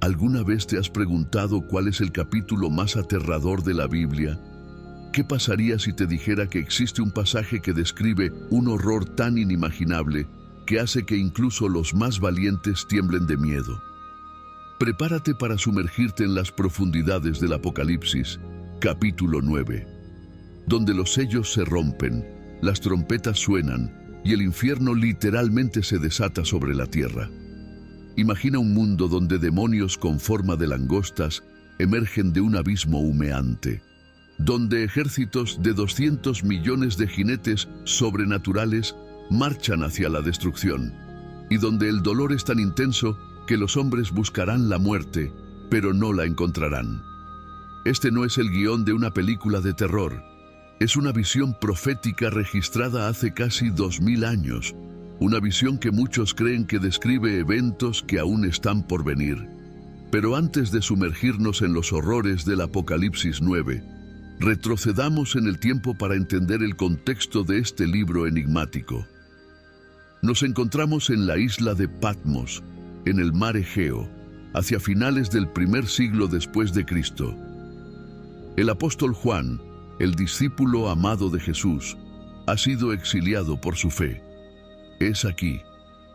¿Alguna vez te has preguntado cuál es el capítulo más aterrador de la Biblia? ¿Qué pasaría si te dijera que existe un pasaje que describe un horror tan inimaginable que hace que incluso los más valientes tiemblen de miedo? Prepárate para sumergirte en las profundidades del Apocalipsis, capítulo 9, donde los sellos se rompen, las trompetas suenan y el infierno literalmente se desata sobre la tierra. Imagina un mundo donde demonios con forma de langostas emergen de un abismo humeante, donde ejércitos de 200 millones de jinetes sobrenaturales marchan hacia la destrucción, y donde el dolor es tan intenso que los hombres buscarán la muerte, pero no la encontrarán. Este no es el guión de una película de terror, es una visión profética registrada hace casi 2000 años, una visión que muchos creen que describe eventos que aún están por venir. Pero antes de sumergirnos en los horrores del Apocalipsis 9, retrocedamos en el tiempo para entender el contexto de este libro enigmático. Nos encontramos en la isla de Patmos, en el mar Egeo, hacia finales del primer siglo después de Cristo. El apóstol Juan, el discípulo amado de Jesús, ha sido exiliado por su fe. Es aquí,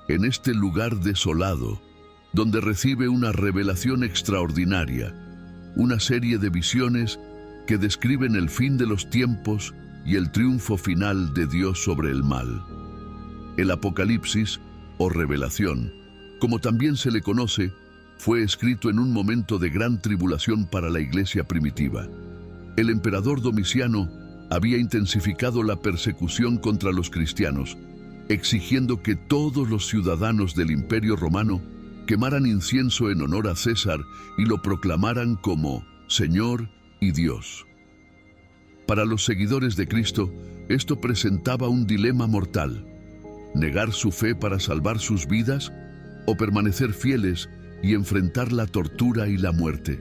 en este lugar desolado, donde recibe una revelación extraordinaria, una serie de visiones que describen el fin de los tiempos y el triunfo final de Dios sobre el mal. El Apocalipsis, o revelación, como también se le conoce, fue escrito en un momento de gran tribulación para la iglesia primitiva. El emperador Domiciano había intensificado la persecución contra los cristianos, exigiendo que todos los ciudadanos del Imperio Romano quemaran incienso en honor a César y lo proclamaran como Señor y Dios. Para los seguidores de Cristo, esto presentaba un dilema mortal: negar su fe para salvar sus vidas o permanecer fieles y enfrentar la tortura y la muerte.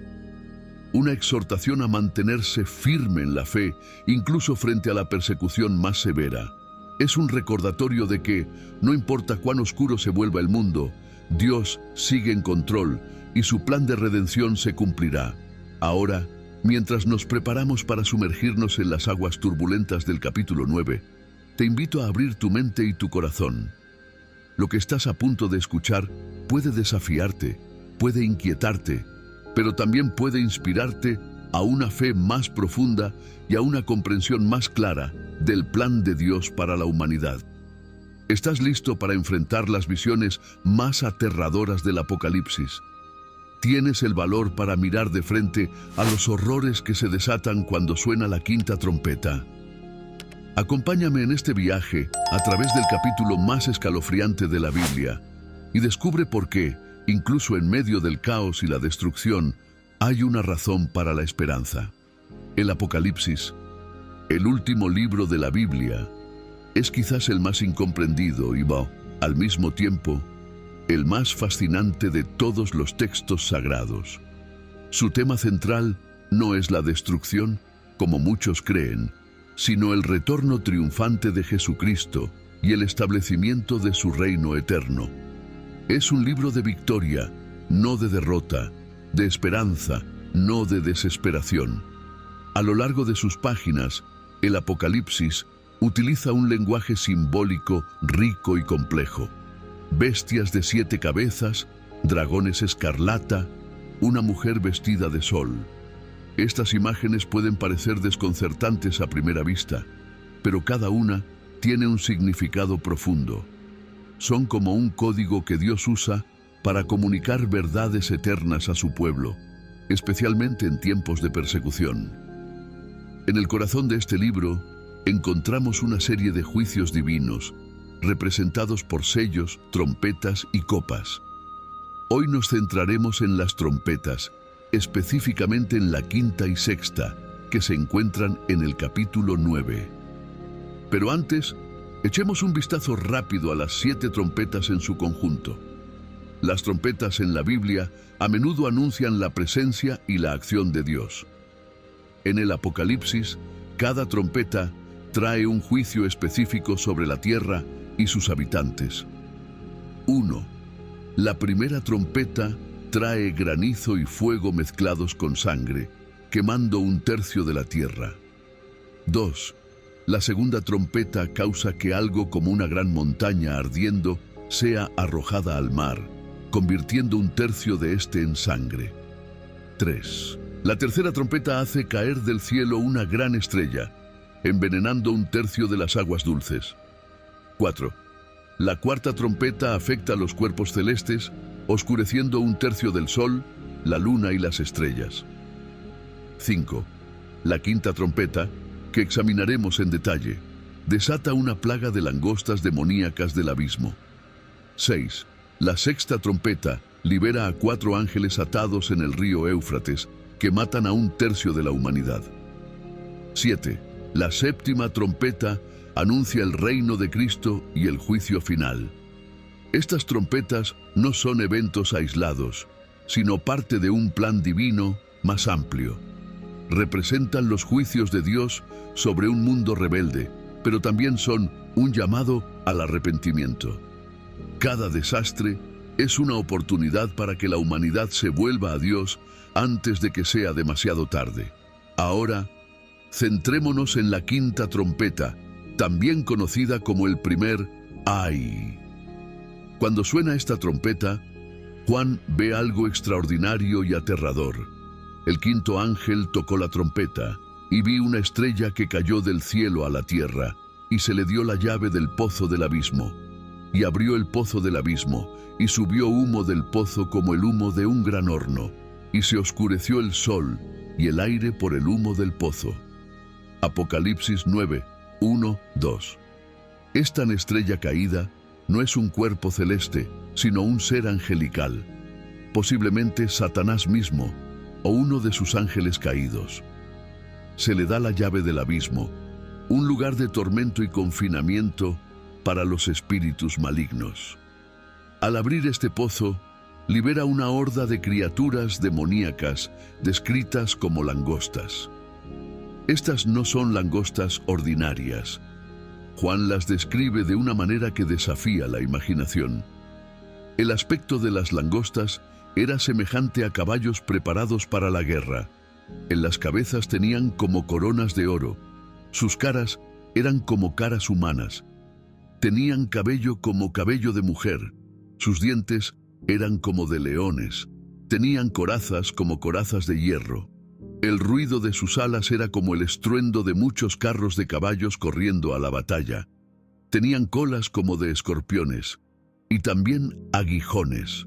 Una exhortación a mantenerse firme en la fe, incluso frente a la persecución más severa. Es un recordatorio de que, no importa cuán oscuro se vuelva el mundo, Dios sigue en control y su plan de redención se cumplirá. Ahora, mientras nos preparamos para sumergirnos en las aguas turbulentas del capítulo 9, te invito a abrir tu mente y tu corazón. Lo que estás a punto de escuchar puede desafiarte, puede inquietarte, pero también puede inspirarte a una fe más profunda y a una comprensión más clara del plan de Dios para la humanidad. ¿Estás listo para enfrentar las visiones más aterradoras del Apocalipsis? ¿Tienes el valor para mirar de frente a los horrores que se desatan cuando suena la quinta trompeta? Acompáñame en este viaje a través del capítulo más escalofriante de la Biblia y descubre por qué, incluso en medio del caos y la destrucción, hay una razón para la esperanza. El Apocalipsis, el último libro de la Biblia, es quizás el más incomprendido y, al mismo tiempo, el más fascinante de todos los textos sagrados. Su tema central no es la destrucción, como muchos creen, sino el retorno triunfante de Jesucristo y el establecimiento de su reino eterno. Es un libro de victoria, no de derrota, de esperanza, no de desesperación. A lo largo de sus páginas, el Apocalipsis utiliza un lenguaje simbólico rico y complejo. Bestias de 7 cabezas, dragones escarlata, una mujer vestida de sol. Estas imágenes pueden parecer desconcertantes a primera vista, pero cada una tiene un significado profundo. Son como un código que Dios usa para comunicar verdades eternas a su pueblo, especialmente en tiempos de persecución. En el corazón de este libro encontramos una serie de juicios divinos, representados por sellos, trompetas y copas. Hoy nos centraremos en las trompetas, específicamente en la quinta y sexta, que se encuentran en el capítulo 9. Pero antes, echemos un vistazo rápido a las 7 trompetas en su conjunto. Las trompetas en la Biblia a menudo anuncian la presencia y la acción de Dios. En el Apocalipsis, cada trompeta trae un juicio específico sobre la tierra y sus habitantes. 1. La primera trompeta trae granizo y fuego mezclados con sangre, quemando un tercio de la tierra. 2. La segunda trompeta causa que algo como una gran montaña ardiendo sea arrojada al mar, convirtiendo un tercio de este en sangre. 3. La tercera trompeta hace caer del cielo una gran estrella, envenenando un tercio de las aguas dulces. 4. La cuarta trompeta afecta a los cuerpos celestes, oscureciendo un tercio del sol, la luna y las estrellas. 5. La quinta trompeta, que examinaremos en detalle, desata una plaga de langostas demoníacas del abismo. 6. La sexta trompeta libera a 4 ángeles atados en el río Éufrates, que matan a un tercio de la humanidad. 7. La séptima trompeta anuncia el reino de Cristo y el juicio final. Estas trompetas no son eventos aislados, sino parte de un plan divino más amplio. Representan los juicios de Dios sobre un mundo rebelde, pero también son un llamado al arrepentimiento. Cada desastre es una oportunidad para que la humanidad se vuelva a Dios antes de que sea demasiado tarde. Ahora, centrémonos en la quinta trompeta, también conocida como el primer ¡ay! Cuando suena esta trompeta, Juan ve algo extraordinario y aterrador. El quinto ángel tocó la trompeta, y vi una estrella que cayó del cielo a la tierra, y se le dio la llave del pozo del abismo. Y abrió el pozo del abismo, y subió humo del pozo como el humo de un gran horno, y se oscureció el sol y el aire por el humo del pozo. Apocalipsis 9, 1, 2. Es tan estrella caída no es un cuerpo celeste, sino un ser angelical, posiblemente Satanás mismo, o uno de sus ángeles caídos. Se le da la llave del abismo, un lugar de tormento y confinamiento para los espíritus malignos. Al abrir este pozo, libera una horda de criaturas demoníacas descritas como langostas. Estas no son langostas ordinarias. Juan las describe de una manera que desafía la imaginación. El aspecto de las langostas era semejante a caballos preparados para la guerra. En las cabezas tenían como coronas de oro. Sus caras eran como caras humanas. Tenían cabello como cabello de mujer. Sus dientes eran como de leones. Tenían corazas como corazas de hierro. El ruido de sus alas era como el estruendo de muchos carros de caballos corriendo a la batalla. Tenían colas como de escorpiones y también aguijones.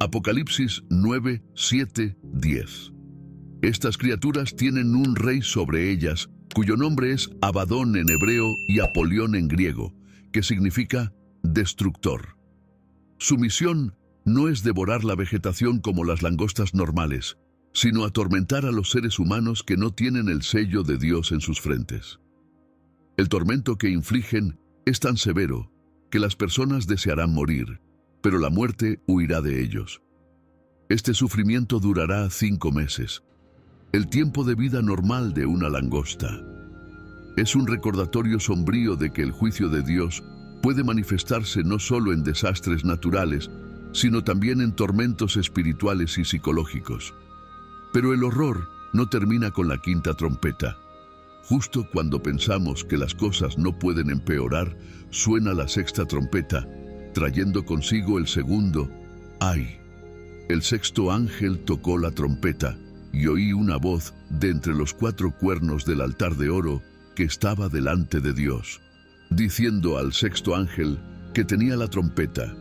Apocalipsis 9, 7, 10. Estas criaturas tienen un rey sobre ellas, cuyo nombre es Abadón en hebreo y Apolión en griego, que significa destructor. Su misión no es devorar la vegetación como las langostas normales, sino atormentar a los seres humanos que no tienen el sello de Dios en sus frentes. El tormento que infligen es tan severo que las personas desearán morir, pero la muerte huirá de ellos. Este sufrimiento durará 5 meses, el tiempo de vida normal de una langosta. Es un recordatorio sombrío de que el juicio de Dios puede manifestarse no solo en desastres naturales, sino también en tormentos espirituales y psicológicos. Pero el horror no termina con la quinta trompeta. Justo cuando pensamos que las cosas no pueden empeorar, suena la sexta trompeta, trayendo consigo el segundo ¡ay! El sexto ángel tocó la trompeta, y oí una voz de entre los 4 cuernos del altar de oro que estaba delante de Dios, diciendo al sexto ángel que tenía la trompeta: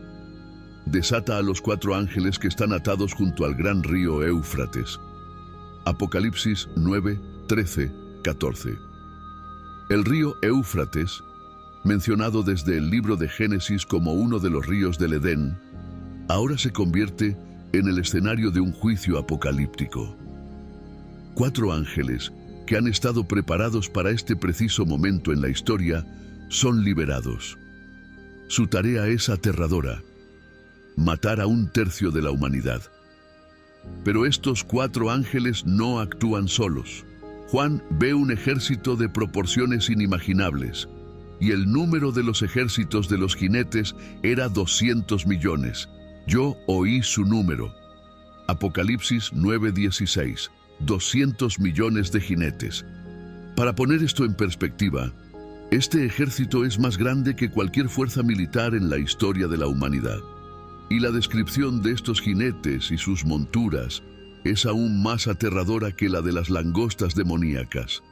desata a los 4 ángeles que están atados junto al gran río Éufrates. Apocalipsis 9, 13, 14. El río Éufrates, mencionado desde el libro de Génesis como uno de los ríos del Edén, ahora se convierte en el escenario de un juicio apocalíptico. 4 ángeles que han estado preparados para este preciso momento en la historia son liberados. Su tarea es aterradora: matar a un tercio de la humanidad. Pero estos 4 ángeles no actúan solos. Juan ve un ejército de proporciones inimaginables, y el número de los ejércitos de los jinetes era 200 millones. Yo oí su número. Apocalipsis 9:16, 200 millones de jinetes. Para poner esto en perspectiva, este ejército es más grande que cualquier fuerza militar en la historia de la humanidad. Y la descripción de estos jinetes y sus monturas es aún más aterradora que la de las langostas demoníacas.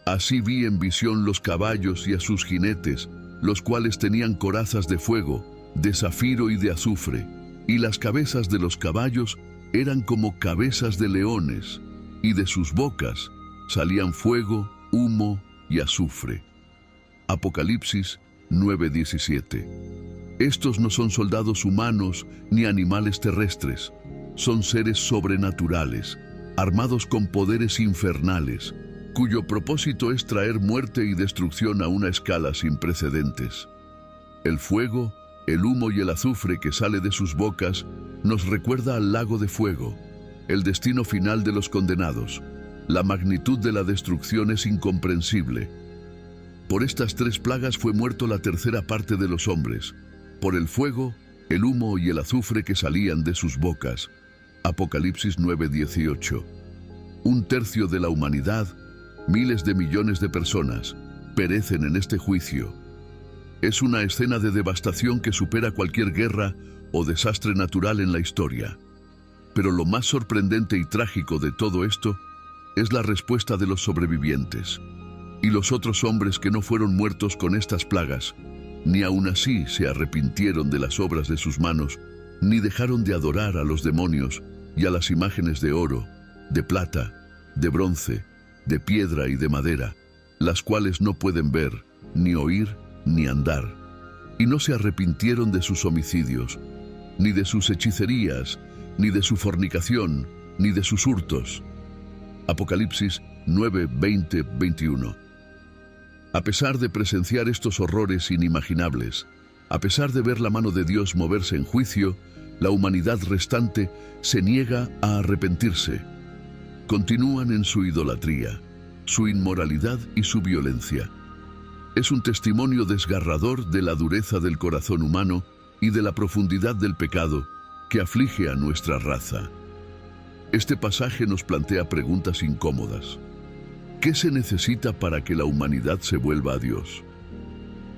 Así vi en visión los caballos y a sus jinetes, los cuales tenían corazas de fuego, de zafiro y de azufre, y las cabezas de los caballos eran como cabezas de leones, y de sus bocas salían fuego, humo y azufre. Apocalipsis 9:17. Estos no son soldados humanos ni animales terrestres, son seres sobrenaturales, armados con poderes infernales, cuyo propósito es traer muerte y destrucción a una escala sin precedentes. El fuego, el humo y el azufre que sale de sus bocas nos recuerda al lago de fuego, el destino final de los condenados. La magnitud de la destrucción es incomprensible. Por estas 3 plagas fue muerto la tercera parte de los hombres, por el fuego, el humo y el azufre que salían de sus bocas. Apocalipsis 9:18. 1/3 de la humanidad, miles de millones de personas, perecen en este juicio. Es una escena de devastación que supera cualquier guerra o desastre natural en la historia. Pero lo más sorprendente y trágico de todo esto es la respuesta de los sobrevivientes. Y los otros hombres que no fueron muertos con estas plagas, ni aun así se arrepintieron de las obras de sus manos, ni dejaron de adorar a los demonios y a las imágenes de oro, de plata, de bronce, de piedra y de madera, las cuales no pueden ver, ni oír, ni andar. Y no se arrepintieron de sus homicidios, ni de sus hechicerías, ni de su fornicación, ni de sus hurtos. Apocalipsis 9:20-21. A pesar de presenciar estos horrores inimaginables, a pesar de ver la mano de Dios moverse en juicio, la humanidad restante se niega a arrepentirse. Continúan en su idolatría, su inmoralidad y su violencia. Es un testimonio desgarrador de la dureza del corazón humano y de la profundidad del pecado que aflige a nuestra raza. Este pasaje nos plantea preguntas incómodas. ¿Qué se necesita para que la humanidad se vuelva a Dios?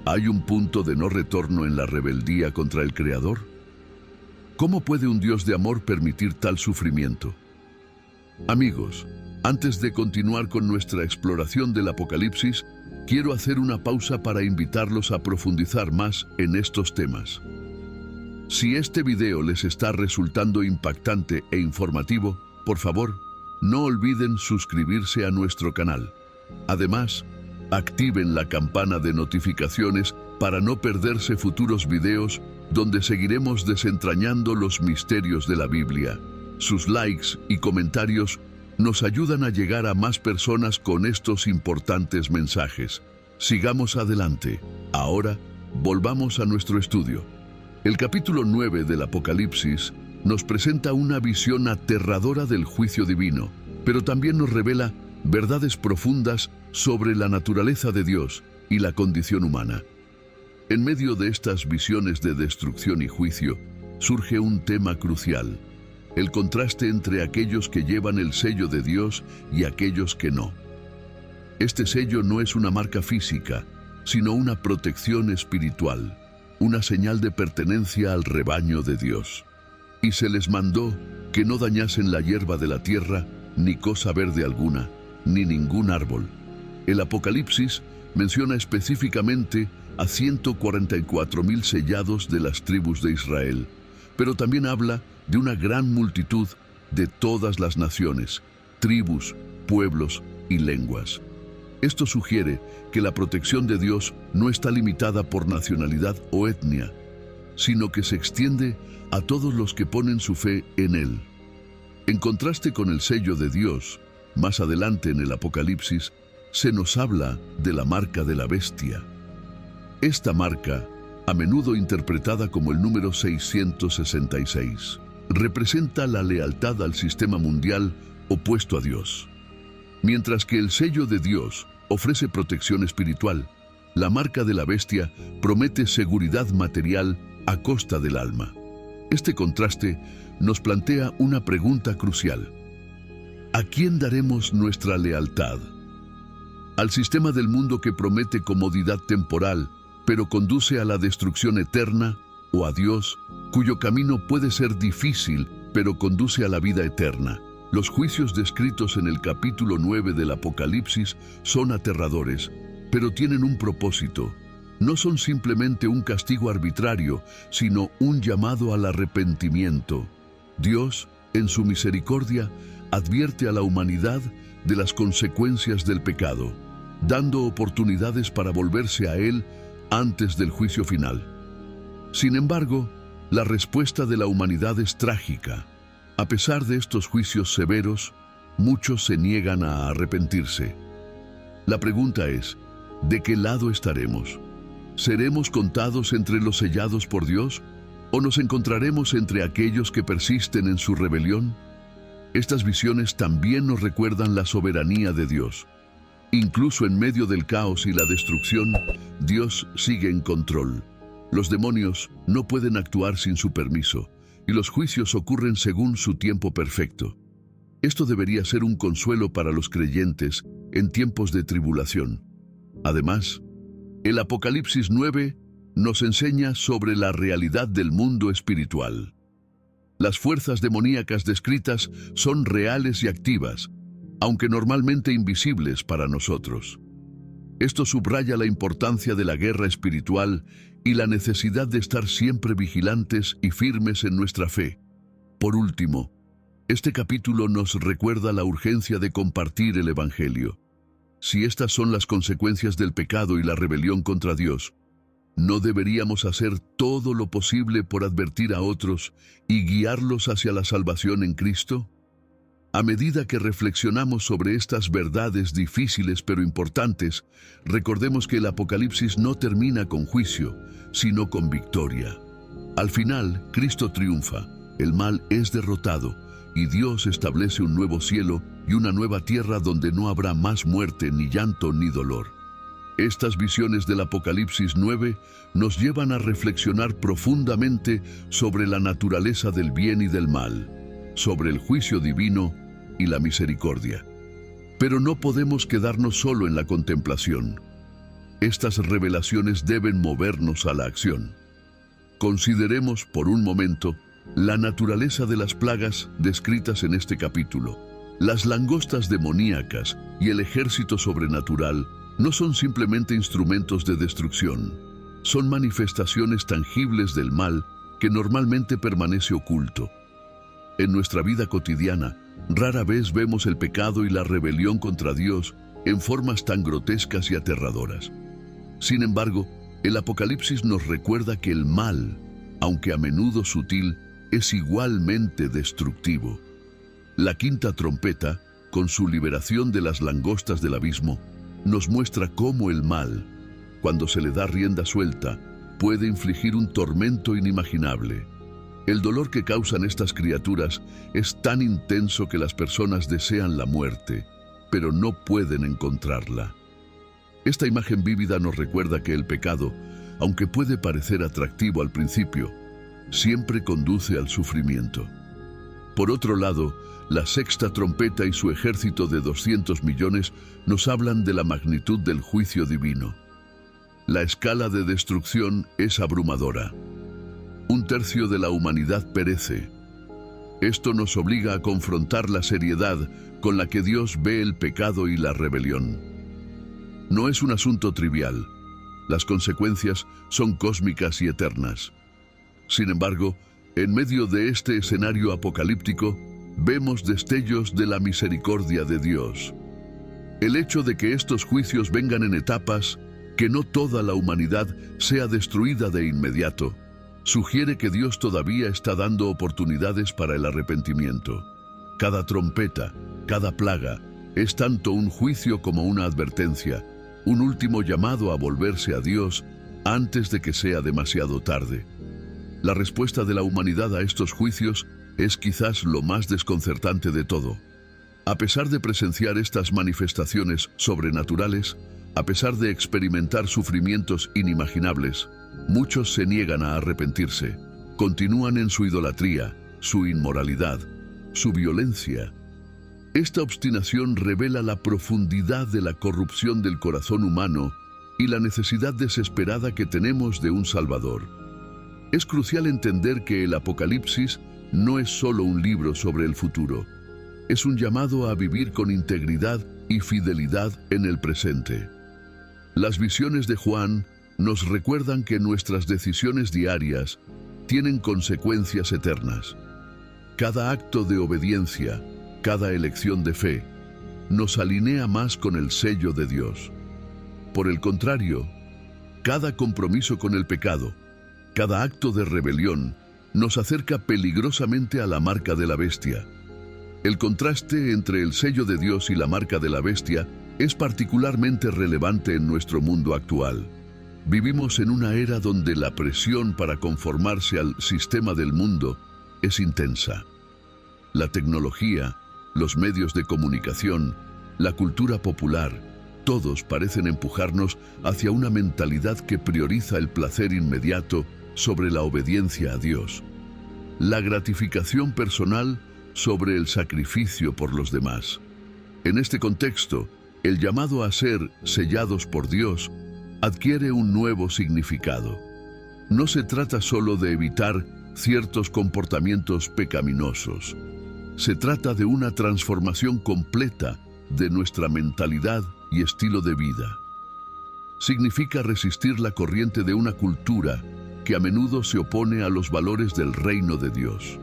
¿Hay un punto de no retorno en la rebeldía contra el Creador? ¿Cómo puede un Dios de amor permitir tal sufrimiento? Amigos, antes de continuar con nuestra exploración del Apocalipsis, quiero hacer una pausa para invitarlos a profundizar más en estos temas. Si este video les está resultando impactante e informativo, por favor, no olviden suscribirse a nuestro canal. Además, activen la campana de notificaciones para no perderse futuros videos donde seguiremos desentrañando los misterios de la Biblia. Sus likes y comentarios nos ayudan a llegar a más personas con estos importantes mensajes. Sigamos adelante. Ahora, volvamos a nuestro estudio. El capítulo 9 del Apocalipsis nos presenta una visión aterradora del juicio divino, pero también nos revela verdades profundas sobre la naturaleza de Dios y la condición humana. En medio de estas visiones de destrucción y juicio, surge un tema crucial: el contraste entre aquellos que llevan el sello de Dios y aquellos que no. Este sello no es una marca física, sino una protección espiritual, una señal de pertenencia al rebaño de Dios. Y se les mandó que no dañasen la hierba de la tierra, ni cosa verde alguna, ni ningún árbol. El Apocalipsis menciona específicamente a 144,000 sellados de las tribus de Israel, pero también habla de una gran multitud de todas las naciones, tribus, pueblos y lenguas. Esto sugiere que la protección de Dios no está limitada por nacionalidad o etnia, sino que se extiende a todos los que ponen su fe en Él. En contraste con el sello de Dios, más adelante en el Apocalipsis, se nos habla de la marca de la bestia. Esta marca, a menudo interpretada como el número 666, representa la lealtad al sistema mundial opuesto a Dios. Mientras que el sello de Dios ofrece protección espiritual, la marca de la bestia promete seguridad material a costa del alma. Este contraste nos plantea una pregunta crucial. ¿A quién daremos nuestra lealtad? ¿Al sistema del mundo que promete comodidad temporal, pero conduce a la destrucción eterna, o a Dios, cuyo camino puede ser difícil, pero conduce a la vida eterna? Los juicios descritos en el capítulo 9 del Apocalipsis son aterradores, pero tienen un propósito. No son simplemente un castigo arbitrario, sino un llamado al arrepentimiento. Dios, en su misericordia, advierte a la humanidad de las consecuencias del pecado, dando oportunidades para volverse a Él antes del juicio final. Sin embargo, la respuesta de la humanidad es trágica. A pesar de estos juicios severos, muchos se niegan a arrepentirse. La pregunta es, ¿de qué lado estaremos? ¿Seremos contados entre los sellados por Dios? ¿O nos encontraremos entre aquellos que persisten en su rebelión? Estas visiones también nos recuerdan la soberanía de Dios. Incluso en medio del caos y la destrucción, Dios sigue en control. Los demonios no pueden actuar sin su permiso, y los juicios ocurren según su tiempo perfecto. Esto debería ser un consuelo para los creyentes en tiempos de tribulación. Además, el Apocalipsis 9 nos enseña sobre la realidad del mundo espiritual. Las fuerzas demoníacas descritas son reales y activas, aunque normalmente invisibles para nosotros. Esto subraya la importancia de la guerra espiritual y la necesidad de estar siempre vigilantes y firmes en nuestra fe. Por último, este capítulo nos recuerda la urgencia de compartir el Evangelio. Si estas son las consecuencias del pecado y la rebelión contra Dios, ¿no deberíamos hacer todo lo posible por advertir a otros y guiarlos hacia la salvación en Cristo? A medida que reflexionamos sobre estas verdades difíciles pero importantes, recordemos que el Apocalipsis no termina con juicio, sino con victoria. Al final, Cristo triunfa, el mal es derrotado, y Dios establece un nuevo cielo y una nueva tierra donde no habrá más muerte, ni llanto, ni dolor. Estas visiones del Apocalipsis 9 nos llevan a reflexionar profundamente sobre la naturaleza del bien y del mal, sobre el juicio divino y la misericordia. Pero no podemos quedarnos solo en la contemplación. Estas revelaciones deben movernos a la acción. Consideremos por un momento la naturaleza de las plagas descritas en este capítulo. Las langostas demoníacas y el ejército sobrenatural no son simplemente instrumentos de destrucción, son manifestaciones tangibles del mal que normalmente permanece oculto. En nuestra vida cotidiana, rara vez vemos el pecado y la rebelión contra Dios en formas tan grotescas y aterradoras. Sin embargo, el Apocalipsis nos recuerda que el mal, aunque a menudo sutil, es igualmente destructivo. La quinta trompeta, con su liberación de las langostas del abismo, nos muestra cómo el mal, cuando se le da rienda suelta, puede infligir un tormento inimaginable. El dolor que causan estas criaturas es tan intenso que las personas desean la muerte, pero no pueden encontrarla. Esta imagen vívida nos recuerda que el pecado, aunque puede parecer atractivo al principio, siempre conduce al sufrimiento. Por otro lado, la sexta trompeta y su ejército de 200 millones nos hablan de la magnitud del juicio divino. La escala de destrucción es abrumadora. 1/3 de la humanidad perece. Esto nos obliga a confrontar la seriedad con la que Dios ve el pecado y la rebelión. No es un asunto trivial. Las consecuencias son cósmicas y eternas. Sin embargo, en medio de este escenario apocalíptico, vemos destellos de la misericordia de Dios. El hecho de que estos juicios vengan en etapas, que no toda la humanidad sea destruida de inmediato, sugiere que Dios todavía está dando oportunidades para el arrepentimiento. Cada trompeta, cada plaga, es tanto un juicio como una advertencia, un último llamado a volverse a Dios antes de que sea demasiado tarde. La respuesta de la humanidad a estos juicios es quizás lo más desconcertante de todo. A pesar de presenciar estas manifestaciones sobrenaturales, a pesar de experimentar sufrimientos inimaginables, muchos se niegan a arrepentirse, continúan en su idolatría su inmoralidad, su violencia. Esta obstinación revela la profundidad de la corrupción del corazón humano y la necesidad desesperada que tenemos de un Salvador. Es crucial entender que el Apocalipsis no es solo un libro sobre el futuro. Es un llamado a vivir con integridad y fidelidad en el presente. Las visiones de Juan nos recuerdan que nuestras decisiones diarias tienen consecuencias eternas. Cada acto de obediencia, cada elección de fe, nos alinea más con el sello de Dios. Por el contrario, cada compromiso con el pecado, cada acto de rebelión, nos acerca peligrosamente a la marca de la bestia. El contraste entre el sello de Dios y la marca de la bestia es particularmente relevante en nuestro mundo actual. Vivimos en una era donde la presión para conformarse al sistema del mundo es intensa. La tecnología, los medios de comunicación, la cultura popular, todos parecen empujarnos hacia una mentalidad que prioriza el placer inmediato sobre la obediencia a Dios. La gratificación personal sobre el sacrificio por los demás. En este contexto, el llamado a ser sellados por Dios adquiere un nuevo significado. No se trata solo de evitar ciertos comportamientos pecaminosos. Se trata de una transformación completa de nuestra mentalidad y estilo de vida. Significa resistir la corriente de una cultura que a menudo se opone a los valores del reino de Dios.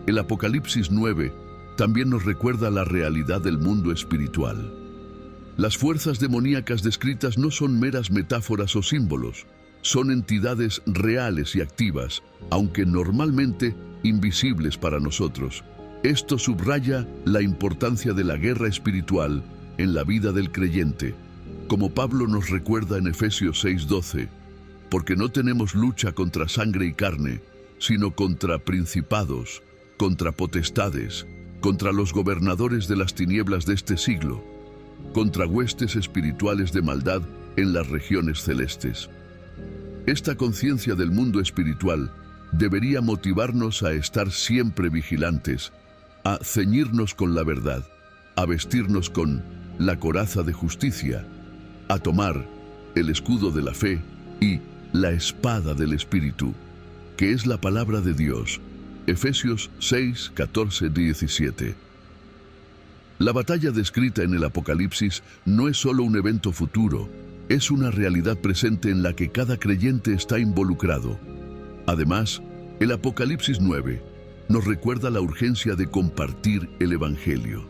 El Apocalipsis 9 también nos recuerda la realidad del mundo espiritual. Las fuerzas demoníacas descritas no son meras metáforas o símbolos, son entidades reales y activas, aunque normalmente invisibles para nosotros. Esto subraya la importancia de la guerra espiritual en la vida del creyente, como Pablo nos recuerda en Efesios 6:12, porque no tenemos lucha contra sangre y carne, sino contra principados, contra potestades, contra los gobernadores de las tinieblas de este siglo, contra huestes espirituales de maldad en las regiones celestes. Esta conciencia del mundo espiritual debería motivarnos a estar siempre vigilantes, a ceñirnos con la verdad, a vestirnos con la coraza de justicia, a tomar el escudo de la fe y la espada del Espíritu, que es la palabra de Dios. Efesios 6, 14, 17. La batalla descrita en el Apocalipsis no es solo un evento futuro, es una realidad presente en la que cada creyente está involucrado. Además, el Apocalipsis 9 nos recuerda la urgencia de compartir el Evangelio.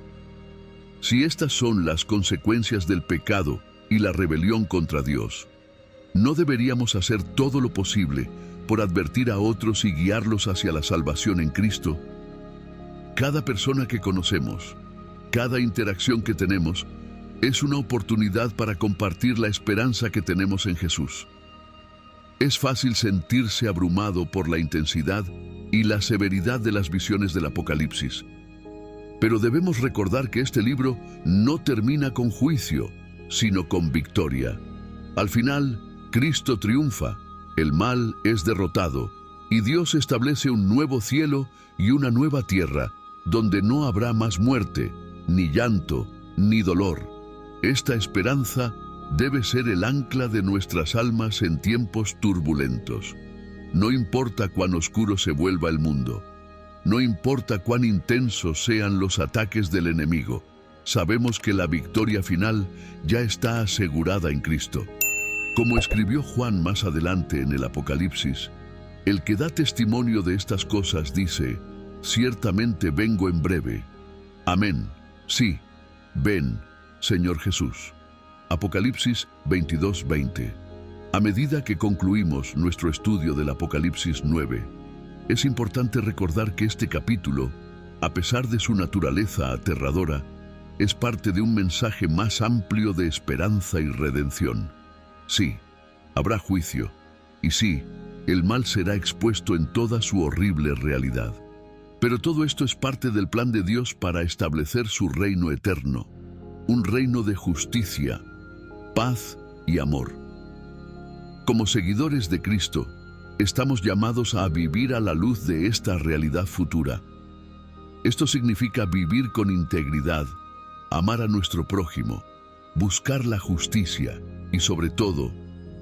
Si estas son las consecuencias del pecado y la rebelión contra Dios, ¿no deberíamos hacer todo lo posible por advertir a otros y guiarlos hacia la salvación en Cristo? Cada persona que conocemos, cada interacción que tenemos, es una oportunidad para compartir la esperanza que tenemos en Jesús. Es fácil sentirse abrumado por la intensidad y la severidad de las visiones del Apocalipsis. Pero debemos recordar que este libro no termina con juicio, sino con victoria. Al final, Cristo triunfa, el mal es derrotado, y Dios establece un nuevo cielo y una nueva tierra, donde no habrá más muerte, ni llanto, ni dolor. Esta esperanza debe ser el ancla de nuestras almas en tiempos turbulentos. No importa cuán oscuro se vuelva el mundo, no importa cuán intensos sean los ataques del enemigo, sabemos que la victoria final ya está asegurada en Cristo. Como escribió Juan más adelante en el Apocalipsis, el que da testimonio de estas cosas dice: ciertamente vengo en breve. Amén. Sí, ven, Señor Jesús. Apocalipsis 22:20. A medida que concluimos nuestro estudio del Apocalipsis 9, es importante recordar que este capítulo, a pesar de su naturaleza aterradora, es parte de un mensaje más amplio de esperanza y redención. Sí, habrá juicio, y sí, el mal será expuesto en toda su horrible realidad. Pero todo esto es parte del plan de Dios para establecer su reino eterno, un reino de justicia, paz y amor. Como seguidores de Cristo, estamos llamados a vivir a la luz de esta realidad futura. Esto significa vivir con integridad, amar a nuestro prójimo, buscar la justicia y, sobre todo,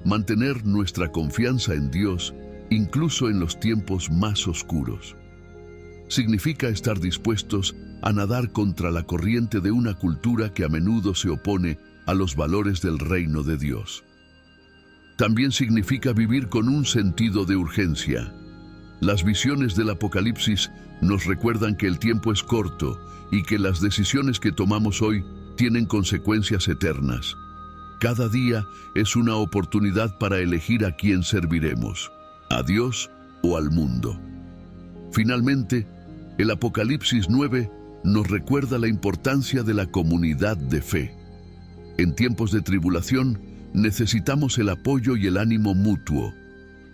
mantener nuestra confianza en Dios, incluso en los tiempos más oscuros. Significa estar dispuestos a nadar contra la corriente de una cultura que a menudo se opone a los valores del reino de Dios. También significa vivir con un sentido de urgencia. Las visiones del Apocalipsis nos recuerdan que el tiempo es corto y que las decisiones que tomamos hoy tienen consecuencias eternas. Cada día es una oportunidad para elegir a quién serviremos, a Dios o al mundo. Finalmente, el Apocalipsis 9 nos recuerda la importancia de la comunidad de fe. En tiempos de tribulación, necesitamos el apoyo y el ánimo mutuo.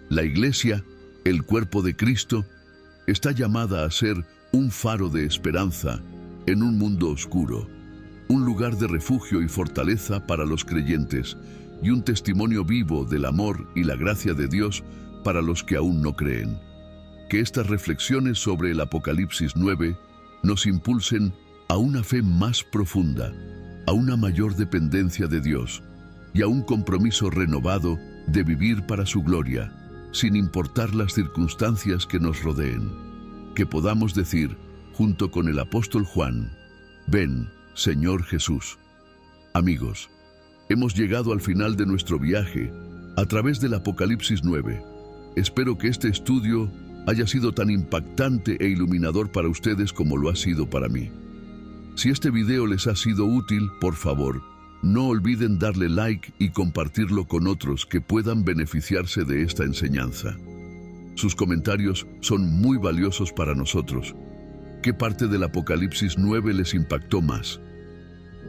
La Iglesia, el cuerpo de Cristo, está llamada a ser un faro de esperanza en un mundo oscuro, un lugar de refugio y fortaleza para los creyentes y un testimonio vivo del amor y la gracia de Dios para los que aún no creen. Que estas reflexiones sobre el Apocalipsis 9 nos impulsen a una fe más profunda, a una mayor dependencia de Dios y a un compromiso renovado de vivir para su gloria, sin importar las circunstancias que nos rodeen. Que podamos decir, junto con el apóstol Juan: «Ven, Señor Jesús». Amigos, hemos llegado al final de nuestro viaje a través del Apocalipsis 9. Espero que este estudio haya sido tan impactante e iluminador para ustedes como lo ha sido para mí. Si este video les ha sido útil, por favor, no olviden darle like y compartirlo con otros que puedan beneficiarse de esta enseñanza. Sus comentarios son muy valiosos para nosotros. ¿Qué parte del Apocalipsis 9 les impactó más?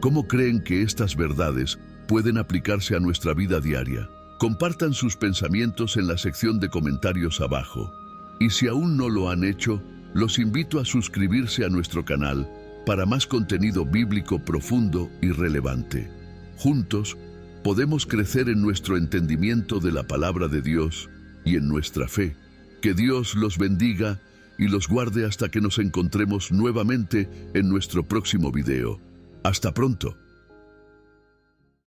¿Cómo creen que estas verdades pueden aplicarse a nuestra vida diaria? Compartan sus pensamientos en la sección de comentarios abajo. Y si aún no lo han hecho, los invito a suscribirse a nuestro canal para más contenido bíblico profundo y relevante. Juntos, podemos crecer en nuestro entendimiento de la palabra de Dios y en nuestra fe. Que Dios los bendiga y los guarde hasta que nos encontremos nuevamente en nuestro próximo video. Hasta pronto.